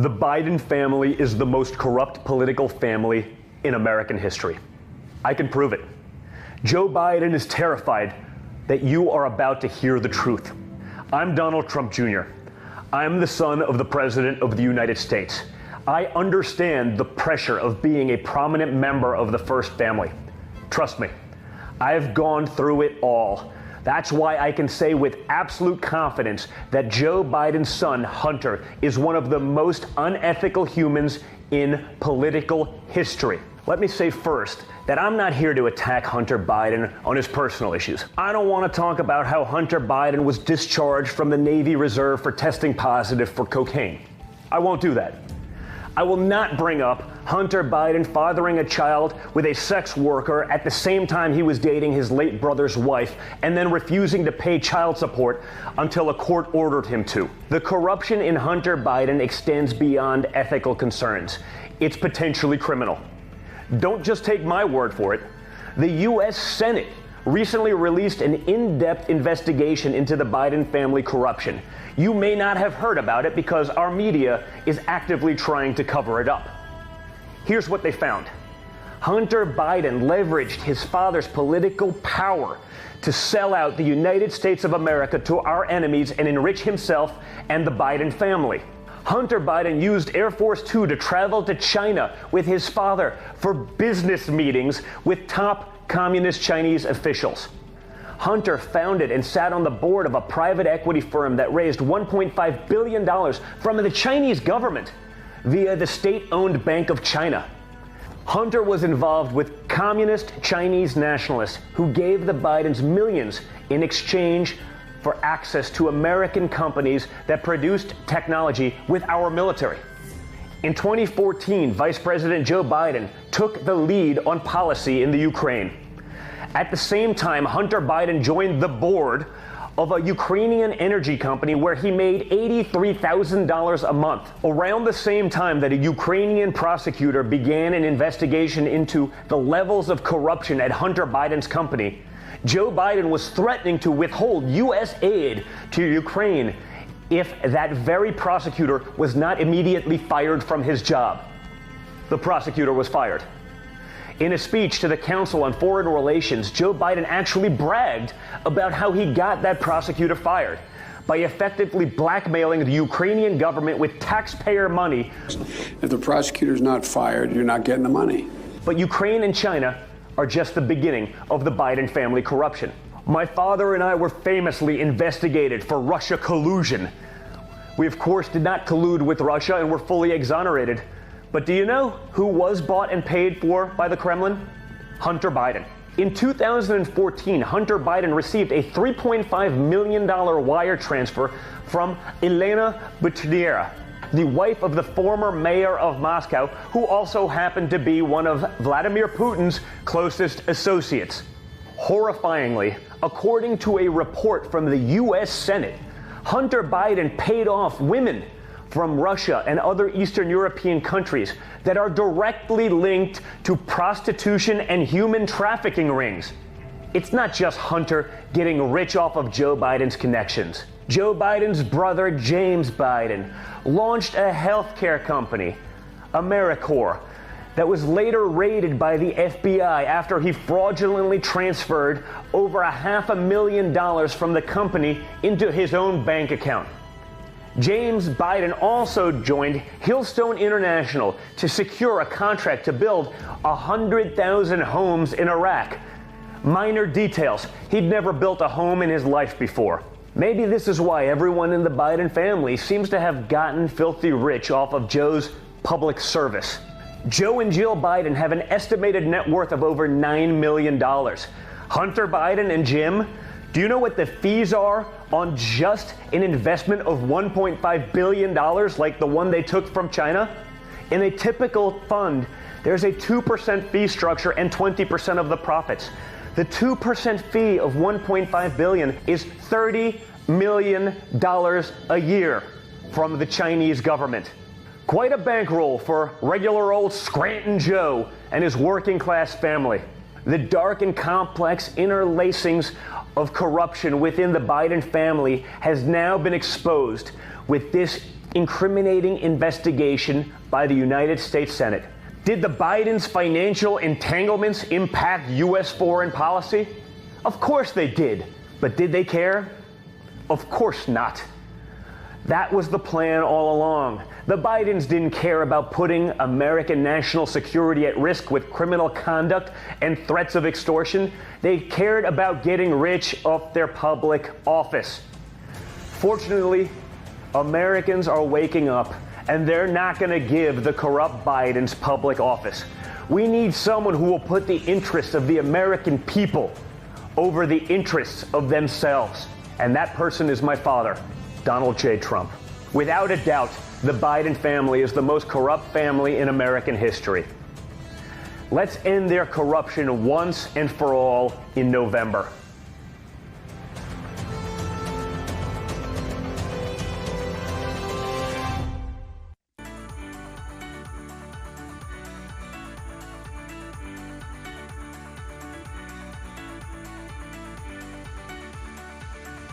The Biden family is the most corrupt political family in American history. I can prove it. Joe Biden is terrified that you are about to hear the truth. I'm Donald Trump Jr. I'm the son of the President of the United States. I understand the pressure of being a prominent member of the First Family. Trust me, I've gone through it all. That's why I can say with absolute confidence that Joe Biden's son, Hunter, is one of the most unethical humans in political history. Let me say first that I'm not here to attack Hunter Biden on his personal issues. I don't want to talk about how Hunter Biden was discharged from the Navy Reserve for testing positive for cocaine. I won't do that. I will not bring up Hunter Biden fathering a child with a sex worker at the same time he was dating his late brother's wife and then refusing to pay child support until a court ordered him to. The corruption in Hunter Biden extends beyond ethical concerns. It's potentially criminal. Don't just take my word for it. The U.S. Senate recently released an in-depth investigation into the Biden family corruption. You may not have heard about it because our media is actively trying to cover it up. Here's what they found. Hunter Biden leveraged his father's political power to sell out the United States of America to our enemies and enrich himself and the Biden family. Hunter Biden used Air Force Two to travel to China with his father for business meetings with top communist Chinese officials. Hunter founded and sat on the board of a private equity firm that raised $1.5 billion from the Chinese government via the state-owned Bank of China. Hunter was involved with communist Chinese nationalists who gave the Bidens millions in exchange for access to American companies that produced technology with our military. In 2014, Vice President Joe Biden took the lead on policy in the Ukraine. At the same time, Hunter Biden joined the board of a Ukrainian energy company where he made $83,000 a month. Around the same time that a Ukrainian prosecutor began an investigation into the levels of corruption at Hunter Biden's company, Joe Biden was threatening to withhold U.S. aid to Ukraine if that very prosecutor was not immediately fired from his job. The prosecutor was fired. In a speech to the Council on Foreign Relations, Joe Biden actually bragged about how he got that prosecutor fired by effectively blackmailing the Ukrainian government with taxpayer money. If the prosecutor's not fired, you're not getting the money. But Ukraine and China are just the beginning of the Biden family corruption. My father and I were famously investigated for Russia collusion. We, of course, did not collude with Russia and were fully exonerated. But do you know who was bought and paid for by the Kremlin? Hunter Biden. In 2014, Hunter Biden received a $3.5 million wire transfer from Elena Butinera, the wife of the former mayor of Moscow, who also happened to be one of Vladimir Putin's closest associates. Horrifyingly, according to a report from the U.S. Senate, Hunter Biden paid off women from Russia and other Eastern European countries that are directly linked to prostitution and human trafficking rings. It's not just Hunter getting rich off of Joe Biden's connections. Joe Biden's brother, James Biden, launched a healthcare company, AmeriCorps, that was later raided by the FBI after he fraudulently transferred over $500,000 from the company into his own bank account. James Biden also joined Hillstone International to secure a contract to build 100,000 homes in Iraq. Minor details. He'd never built a home in his life before. Maybe this is why everyone in the Biden family seems to have gotten filthy rich off of Joe's public service. Joe and Jill Biden have an estimated net worth of over $9 million. Hunter Biden and Jim, do you know what the fees are on just an investment of $1.5 billion like the one they took from China? In a typical fund, there's a 2% fee structure and 20% of the profits. The 2% fee of $1.5 billion is $30 million a year from the Chinese government. Quite a bankroll for regular old Scranton Joe and his working class family. The dark and complex interlacings of corruption within the Biden family has now been exposed with this incriminating investigation by the United States Senate. Did the Bidens' financial entanglements impact U.S. foreign policy? Of course they did. But did they care? Of course not. That was the plan all along. The Bidens didn't care about putting American national security at risk with criminal conduct and threats of extortion. They cared about getting rich off their public office. Fortunately, Americans are waking up, and they're not going to give the corrupt Bidens public office. We need someone who will put the interests of the American people over the interests of themselves. And that person is my father, Donald J. Trump. Without a doubt, the Biden family is the most corrupt family in American history. Let's end their corruption once and for all in November.